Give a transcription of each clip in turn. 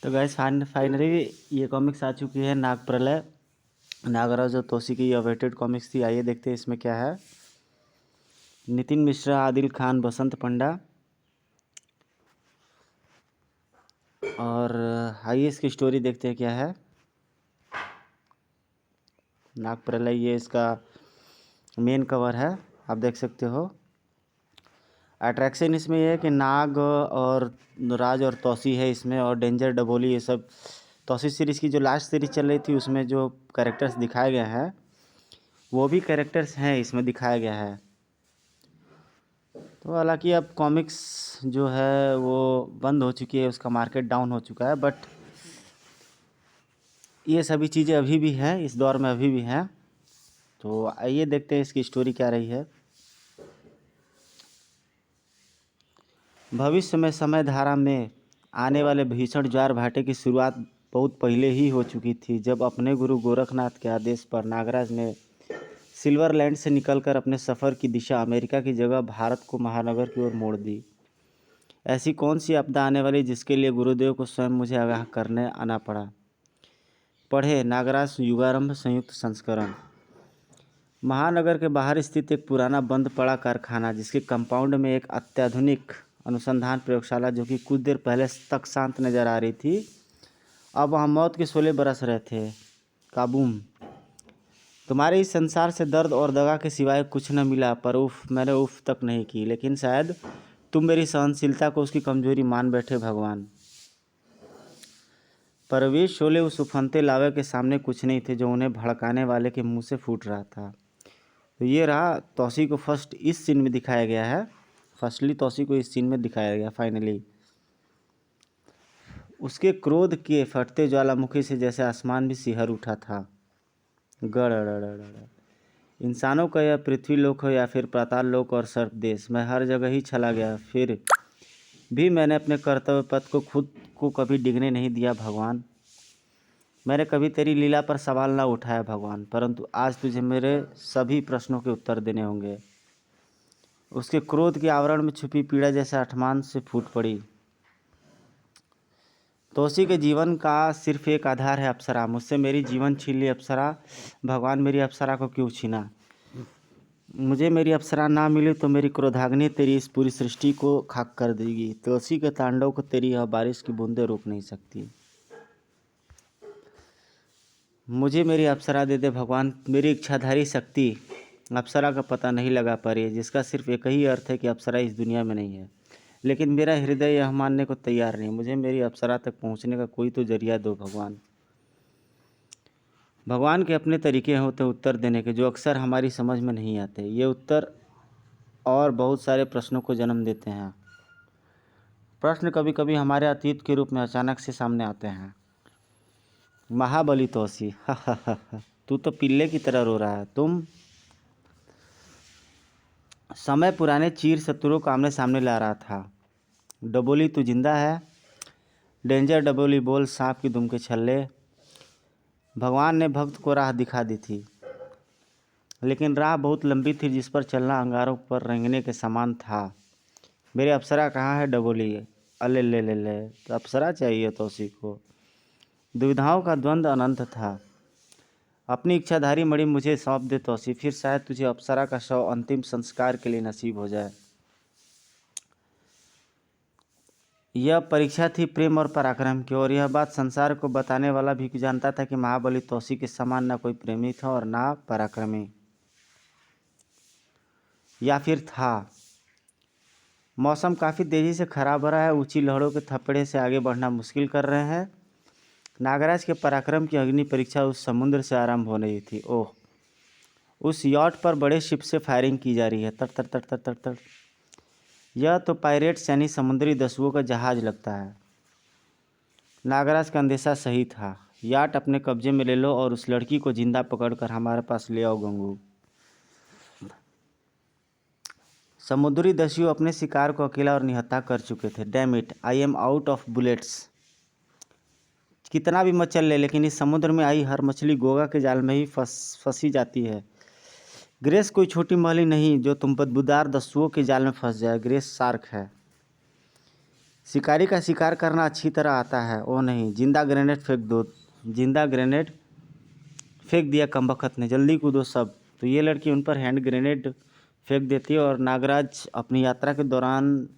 तो guys finally ये comics आ चुकी है नाग प्रलय। नागराज और तोशी की अवेटेड कॉमिक्स थी। आइए देखते हैं इसमें क्या है। नितिन मिश्रा, आदिल खान, बसंत पंडा और आइए इसकी स्टोरी देखते हैं क्या है। नाग प्रलय ये इसका मेन कवर है, आप देख सकते हो। अट्रैक्शन इसमें ये है कि नाग और राज और तौसी है इसमें, और डेंजर डबोली, ये सब तौसी सीरीज़ की जो लास्ट सीरीज चल रही थी उसमें जो कैरेक्टर्स दिखाए गए हैं वो भी कैरेक्टर्स हैं इसमें दिखाया गया है। तो हालांकि अब कॉमिक्स जो है वो बंद हो चुकी है, उसका मार्केट डाउन हो चुका है, बट ये सभी चीज़ें अभी भी हैं, इस दौर में अभी भी हैं। तो आइए देखते हैं इसकी स्टोरी क्या रही है। भविष्य में समय धारा में आने वाले भीषण ज्वार भाटे की शुरुआत बहुत पहले ही हो चुकी थी, जब अपने गुरु गोरखनाथ के आदेश पर नागराज ने सिल्वरलैंड से निकलकर अपने सफ़र की दिशा अमेरिका की जगह भारत को महानगर की ओर मोड़ दी। ऐसी कौन सी आपदा आने वाली जिसके लिए गुरुदेव को स्वयं मुझे आगाह करने आना पड़ा। पढ़े नागराज युगारंभ संयुक्त संस्करण। महानगर के बाहर स्थित एक पुराना बंद पड़ा कारखाना, जिसके कंपाउंड में एक अत्याधुनिक अनुसंधान प्रयोगशाला जो कि कुछ देर पहले तक शांत नजर आ रही थी, अब वहाँ मौत के शोले बरस रहे थे। काबूम। तुम्हारे इस संसार से दर्द और दगा के सिवाय कुछ न मिला, पर उफ मैंने उफ तक नहीं की, लेकिन शायद तुम मेरी सहनशीलता को उसकी कमजोरी मान बैठे भगवान। पर वे शोले उस उफनते लावे के सामने कुछ नहीं थे जो उन्हें भड़काने वाले के मुंह से फूट रहा था। तो ये रहा तौसी को फर्स्ट इस सीन में दिखाया गया है। फर्स्टली तौसी को इस सीन में दिखाया गया फाइनली। उसके क्रोध के फटते ज्वालामुखी से जैसे आसमान भी सिहर उठा था। गड़ इंसानों का यह पृथ्वी लोक हो या फिर पाताल लोक और सर्प देश, मैं हर जगह ही चला गया, फिर भी मैंने अपने कर्तव्य पथ को खुद को कभी डिगने नहीं दिया भगवान। मैंने कभी तेरी लीला पर सवाल ना उठाया भगवान, परंतु आज तुझे मेरे सभी प्रश्नों के उत्तर देने होंगे। उसके क्रोध के आवरण में छुपी पीड़ा जैसे आसमान से फूट पड़ी। तौसी के जीवन का सिर्फ एक आधार है अप्सरा, मुझसे मेरी जीवन छीन ली अप्सरा। भगवान मेरी अप्सरा को क्यों छीना। मुझे मेरी अप्सरा ना मिली तो मेरी क्रोधाग्नि तेरी इस पूरी सृष्टि को खाक कर देगी। तुलसी के तांडव को तेरी यह बारिश की बूंदें रोक नहीं सकती। मुझे मेरी अप्सरा दे दे भगवान, मेरी इच्छाधारी शक्ति अप्सरा का पता नहीं लगा पा रही है, जिसका सिर्फ एक ही अर्थ है कि अप्सरा इस दुनिया में नहीं है। लेकिन मेरा हृदय यह मानने को तैयार नहीं। मुझे मेरी अप्सरा तक पहुंचने का कोई तो जरिया दो भगवान। भगवान के अपने तरीके होते उत्तर देने के, जो अक्सर हमारी समझ में नहीं आते। ये उत्तर और बहुत सारे प्रश्नों को जन्म देते हैं। प्रश्न कभी कभी हमारे अतीत के रूप में अचानक से सामने आते हैं। महाबली तौसी, तू तो पिल्ले की तरह रो रहा है। तुम समय पुराने चीर शत्रुओं को आमने सामने ला रहा था। डबोली तू जिंदा है। डेंजर डबोली बोल, सांप की दुम के छल्ले। भगवान ने भक्त को राह दिखा दी थी, लेकिन राह बहुत लंबी थी जिस पर चलना अंगारों पर रेंगने के समान था। मेरे अप्सरा कहाँ है डबोली। अले ले ले ले, तो अप्सरा चाहिए तौसी को। दुविधाओं का द्वंद्व अनंत था। अपनी इच्छाधारी मणि मुझे सौंप दे तौसी, फिर शायद तुझे अप्सरा का शव अंतिम संस्कार के लिए नसीब हो जाए। यह परीक्षा थी प्रेम और पराक्रम की, और यह बात संसार को बताने वाला भी जानता था कि महाबली तौसी के समान न कोई प्रेमी था और ना पराक्रमी। या फिर था। मौसम काफ़ी तेज़ी से खराब हो रहा है। ऊंची लहरों के थप्पड़े से आगे बढ़ना मुश्किल कर रहे हैं। नागराज के पराक्रम की अग्नि परीक्षा उस समुद्र से आरंभ हो रही थी। ओह, उस यॉट पर बड़े शिप से फायरिंग की जा रही है। तर तर तर तर तर तर। यह तो पायरेट्स यानी समुद्री दस्युओं का जहाज लगता है। नागराज का अंदेशा सही था। याट अपने कब्जे में ले लो और उस लड़की को जिंदा पकड़कर हमारे पास ले आओ गंगू। समुद्री दस्यु अपने शिकार को अकेला और निहत्था कर चुके थे। Damn it, I am out of bullets. कितना भी मचल ले, लेकिन इस समुद्र में आई हर मछली गोगा के जाल में ही फंसी जाती है। ग्रेस कोई छोटी महली नहीं जो तुम बदबूदार दस्युओं के जाल में फंस जाए। ग्रेस शार्क है। शिकारी का शिकार करना अच्छी तरह आता है। ओ नहीं, जिंदा ग्रेनेड फेंक दो। जिंदा ग्रेनेड फेंक दिया कमबख्त ने, जल्दी कूदो सब। तो ये लड़की उन पर हैंड ग्रेनेड फेंक देती है और नागराज अपनी यात्रा के दौरान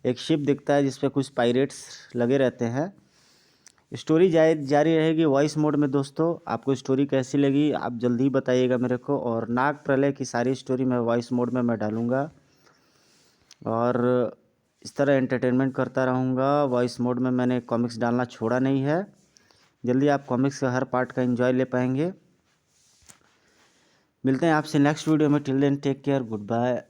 एक शिप दिखता है जिस पे कुछ पायरेट्स लगे रहते हैं। स्टोरी जारी रहेगी वॉइस मोड में। दोस्तों, आपको स्टोरी कैसी लगी आप जल्दी ही बताइएगा मेरे को। और नाग प्रलय की सारी स्टोरी मैं वॉइस मोड में मैं डालूँगा और इस तरह एंटरटेनमेंट करता रहूँगा। वॉइस मोड में मैंने कॉमिक्स डालना छोड़ा नहीं है। जल्दी आप कॉमिक्स का हर पार्ट का एंजॉय ले पाएंगे। मिलते हैं आपसे नेक्स्ट वीडियो में। Till then take care, good bye.